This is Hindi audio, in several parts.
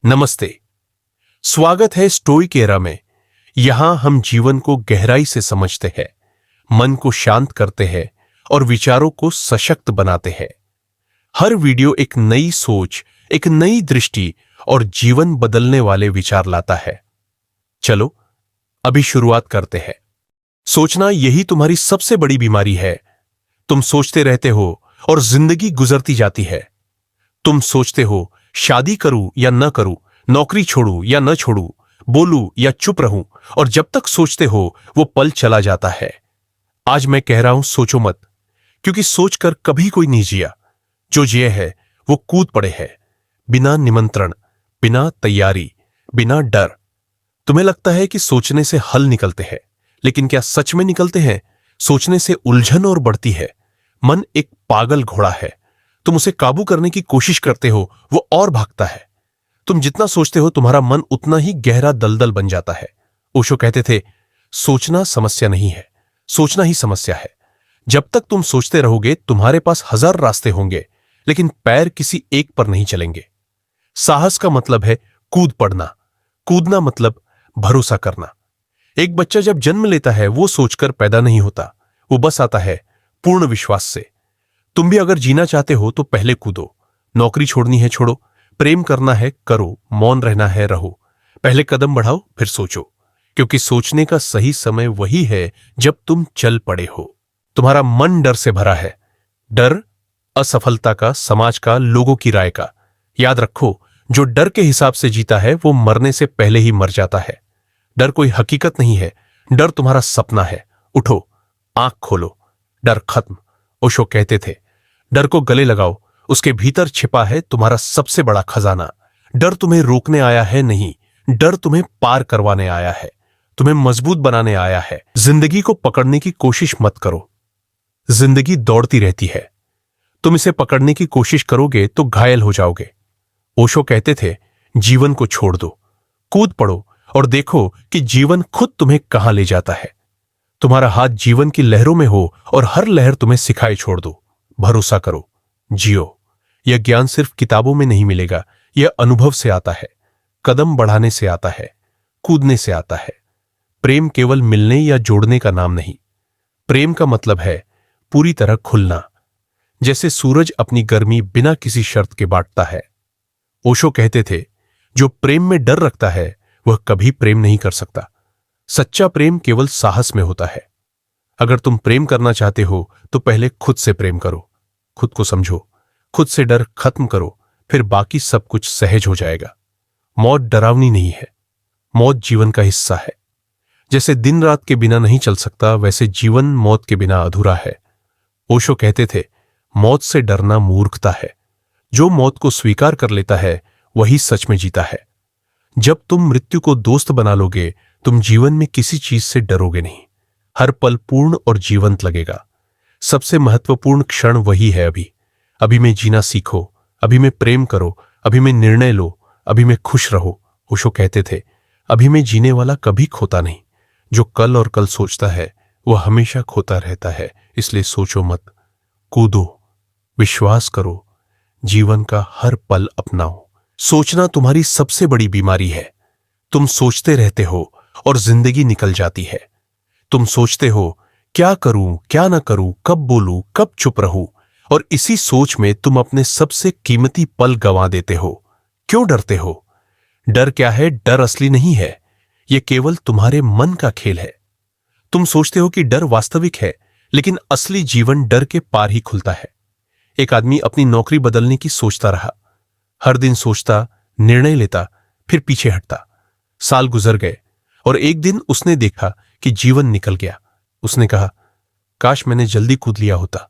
नमस्ते। स्वागत है स्टोइक एरा में। यहां हम जीवन को गहराई से समझते हैं, मन को शांत करते हैं और विचारों को सशक्त बनाते हैं। हर वीडियो एक नई सोच, एक नई दृष्टि और जीवन बदलने वाले विचार लाता है। चलो अभी शुरुआत करते हैं। सोचना यही तुम्हारी सबसे बड़ी बीमारी है। तुम सोचते रहते हो और जिंदगी गुजरती जाती है। तुम सोचते हो शादी करूं या न करूं, नौकरी छोड़ूं या न छोड़ूं, बोलूं या चुप रहूं, और जब तक सोचते हो वो पल चला जाता है। आज मैं कह रहा हूं सोचो मत, क्योंकि सोचकर कभी कोई नहीं जिया। जो जिए है वो कूद पड़े है, बिना निमंत्रण, बिना तैयारी, बिना डर। तुम्हें लगता है कि सोचने से हल निकलते हैं, लेकिन क्या सच में निकलते हैं? सोचने से उलझन और बढ़ती है। मन एक पागल घोड़ा है। तुम उसे काबू करने की कोशिश करते हो, वो और भागता है। तुम जितना सोचते हो तुम्हारा मन उतना ही गहरा दलदल बन जाता है। ओशो कहते थे, सोचना समस्या नहीं है, सोचना ही समस्या है। जब तक तुम सोचते रहोगे तुम्हारे पास 1000 रास्ते होंगे, लेकिन पैर किसी एक पर नहीं चलेंगे। साहस का मतलब है कूद पड़ना, कूदना मतलब भरोसा करना। एक बच्चा जब जन्म लेता है वो सोचकर पैदा नहीं होता, वो बस आता है पूर्ण विश्वास से। तुम भी अगर जीना चाहते हो तो पहले कूदो। नौकरी छोड़नी है छोड़ो, प्रेम करना है करो, मौन रहना है रहो। पहले कदम बढ़ाओ फिर सोचो, क्योंकि सोचने का सही समय वही है जब तुम चल पड़े हो। तुम्हारा मन डर से भरा है। डर असफलता का, समाज का, लोगों की राय का। याद रखो, जो डर के हिसाब से जीता है वो मरने से पहले ही मर जाता है। डर कोई हकीकत नहीं है, डर तुम्हारा सपना है। उठो, आंख खोलो, डर खत्म। ओशो कहते थे, डर को गले लगाओ, उसके भीतर छिपा है तुम्हारा सबसे बड़ा खजाना। डर तुम्हें रोकने आया है नहीं, डर तुम्हें पार करवाने आया है, तुम्हें मजबूत बनाने आया है। जिंदगी को पकड़ने की कोशिश मत करो। जिंदगी दौड़ती रहती है, तुम इसे पकड़ने की कोशिश करोगे तो घायल हो जाओगे। ओशो कहते थे, जीवन को छोड़ दो, कूद पड़ो और देखो कि जीवन खुद तुम्हें कहां ले जाता है। तुम्हारा हाथ जीवन की लहरों में हो और हर लहर तुम्हें सिखाए छोड़ दो। भरोसा करो, जियो। यह ज्ञान सिर्फ किताबों में नहीं मिलेगा, यह अनुभव से आता है, कदम बढ़ाने से आता है, कूदने से आता है। प्रेम केवल मिलने या जोड़ने का नाम नहीं। प्रेम का मतलब है पूरी तरह खुलना, जैसे सूरज अपनी गर्मी बिना किसी शर्त के बांटता है। ओशो कहते थे, जो प्रेम में डर रखता है वह कभी प्रेम नहीं कर सकता। सच्चा प्रेम केवल साहस में होता है। अगर तुम प्रेम करना चाहते हो तो पहले खुद से प्रेम करो, खुद को समझो, खुद से डर खत्म करो, फिर बाकी सब कुछ सहज हो जाएगा। मौत डरावनी नहीं है, मौत जीवन का हिस्सा है। जैसे दिन रात के बिना नहीं चल सकता, वैसे जीवन मौत के बिना अधूरा है। ओशो कहते थे, मौत से डरना मूर्खता है। जो मौत को स्वीकार कर लेता है वही सच में जीता है। जब तुम मृत्यु को दोस्त बना लोगे, तुम जीवन में किसी चीज से डरोगे नहीं। हर पल पूर्ण और जीवंत लगेगा। सबसे महत्वपूर्ण क्षण वही है अभी। अभी में जीना सीखो, अभी में प्रेम करो, अभी में निर्णय लो, अभी में खुश रहो। ओशो कहते थे, अभी में जीने वाला कभी खोता नहीं। जो कल और कल सोचता है वह हमेशा खोता रहता है। इसलिए सोचो मत, कूदो, विश्वास करो, जीवन का हर पल अपनाओ। सोचना तुम्हारी सबसे बड़ी बीमारी है। तुम सोचते रहते हो और जिंदगी निकल जाती है। तुम सोचते हो क्या करूं, क्या ना करूं, कब बोलूं, कब चुप रहूं, और इसी सोच में तुम अपने सबसे कीमती पल गंवा देते हो। क्यों डरते हो? डर क्या है? डर असली नहीं है, यह केवल तुम्हारे मन का खेल है। तुम सोचते हो कि डर वास्तविक है, लेकिन असली जीवन डर के पार ही खुलता है। एक आदमी अपनी नौकरी बदलने की सोचता रहा। हर दिन सोचता, निर्णय लेता, फिर पीछे हटता। साल गुजर गए और एक दिन उसने देखा कि जीवन निकल गया। उसने कहा, काश मैंने जल्दी कूद लिया होता।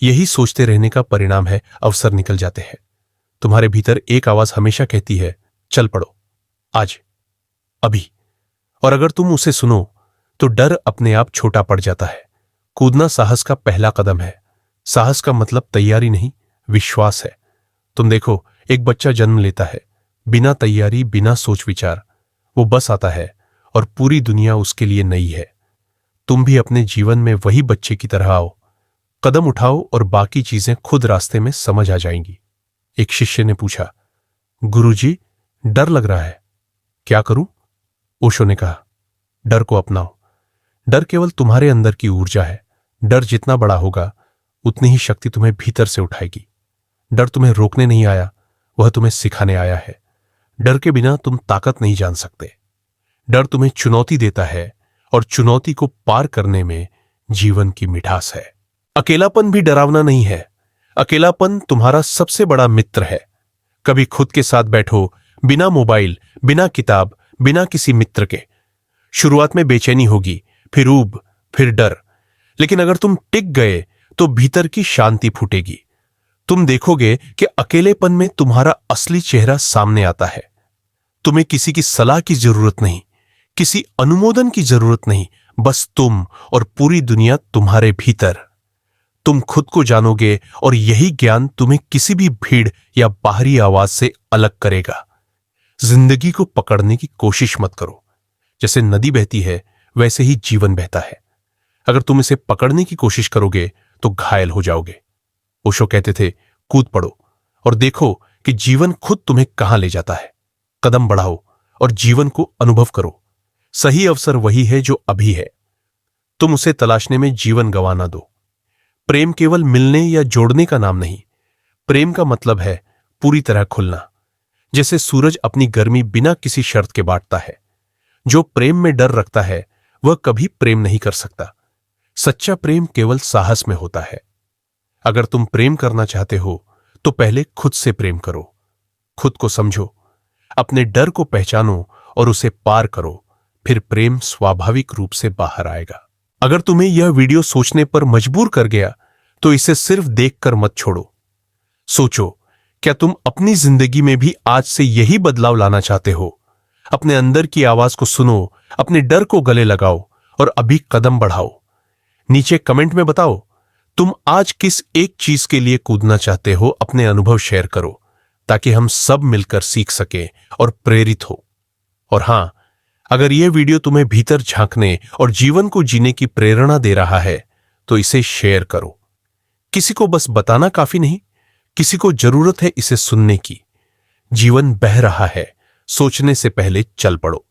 यही सोचते रहने का परिणाम है, अवसर निकल जाते हैं। तुम्हारे भीतर एक आवाज हमेशा कहती है, चल पड़ो, आज, अभी। और अगर तुम उसे सुनो तो डर अपने आप छोटा पड़ जाता है। कूदना साहस का पहला कदम है। साहस का मतलब तैयारी नहीं, विश्वास है। तुम देखो, एक बच्चा जन्म लेता है, बिना तैयारी, बिना सोच विचार। वो बस आता है और पूरी दुनिया उसके लिए नई है। तुम भी अपने जीवन में वही बच्चे की तरह आओ, कदम उठाओ और बाकी चीजें खुद रास्ते में समझ आ जाएंगी। एक शिष्य ने पूछा, गुरुजी, डर लग रहा है, क्या करूं? ओशो ने कहा, डर को अपनाओ। डर केवल तुम्हारे अंदर की ऊर्जा है। डर जितना बड़ा होगा उतनी ही शक्ति तुम्हें भीतर से उठाएगी। डर तुम्हें रोकने नहीं आया, वह तुम्हें सिखाने आया है। डर के बिना तुम ताकत नहीं जान सकते। डर तुम्हें चुनौती देता है और चुनौती को पार करने में जीवन की मिठास है। अकेलापन भी डरावना नहीं है। अकेलापन तुम्हारा सबसे बड़ा मित्र है। कभी खुद के साथ बैठो, बिना मोबाइल, बिना किताब, बिना किसी मित्र के। शुरुआत में बेचैनी होगी, फिर ऊब, फिर डर, लेकिन अगर तुम टिक गए तो भीतर की शांति फूटेगी। तुम देखोगे कि अकेलेपन में तुम्हारा असली चेहरा सामने आता है। तुम्हें किसी की सलाह की जरूरत नहीं, किसी अनुमोदन की जरूरत नहीं, बस तुम और पूरी दुनिया तुम्हारे भीतर। तुम खुद को जानोगे और यही ज्ञान तुम्हें किसी भी भीड़ या बाहरी आवाज से अलग करेगा। जिंदगी को पकड़ने की कोशिश मत करो। जैसे नदी बहती है वैसे ही जीवन बहता है। अगर तुम इसे पकड़ने की कोशिश करोगे तो घायल हो जाओगे। ओशो कहते थे, कूद पड़ो और देखो कि जीवन खुद तुम्हें कहां ले जाता है। कदम बढ़ाओ और जीवन को अनुभव करो। सही अवसर वही है जो अभी है। तुम उसे तलाशने में जीवन गंवा ना दो। प्रेम केवल मिलने या जोड़ने का नाम नहीं। प्रेम का मतलब है पूरी तरह खुलना। जैसे सूरज अपनी गर्मी बिना किसी शर्त के बांटता है। जो प्रेम में डर रखता है वह कभी प्रेम नहीं कर सकता। सच्चा प्रेम केवल साहस में होता है। अगर तुम प्रेम करना चाहते हो तो पहले खुद से प्रेम करो। खुद को समझो, अपने डर को पहचानो और उसे पार करो। फिर प्रेम स्वाभाविक रूप से बाहर आएगा। अगर तुम्हें यह वीडियो सोचने पर मजबूर कर गया तो इसे सिर्फ देखकर मत छोड़ो। सोचो, क्या तुम अपनी जिंदगी में भी आज से यही बदलाव लाना चाहते हो? अपने अंदर की आवाज को सुनो, अपने डर को गले लगाओ और अभी कदम बढ़ाओ। नीचे कमेंट में बताओ, तुम आज किस एक चीज के लिए कूदना चाहते हो। अपने अनुभव शेयर करो ताकि हम सब मिलकर सीख सकें और प्रेरित हो। और हां, अगर यह वीडियो तुम्हें भीतर झांकने और जीवन को जीने की प्रेरणा दे रहा है तो इसे शेयर करो। किसी को बस बताना काफी नहीं, किसी को जरूरत है इसे सुनने की। जीवन बह रहा है, सोचने से पहले चल पड़ो।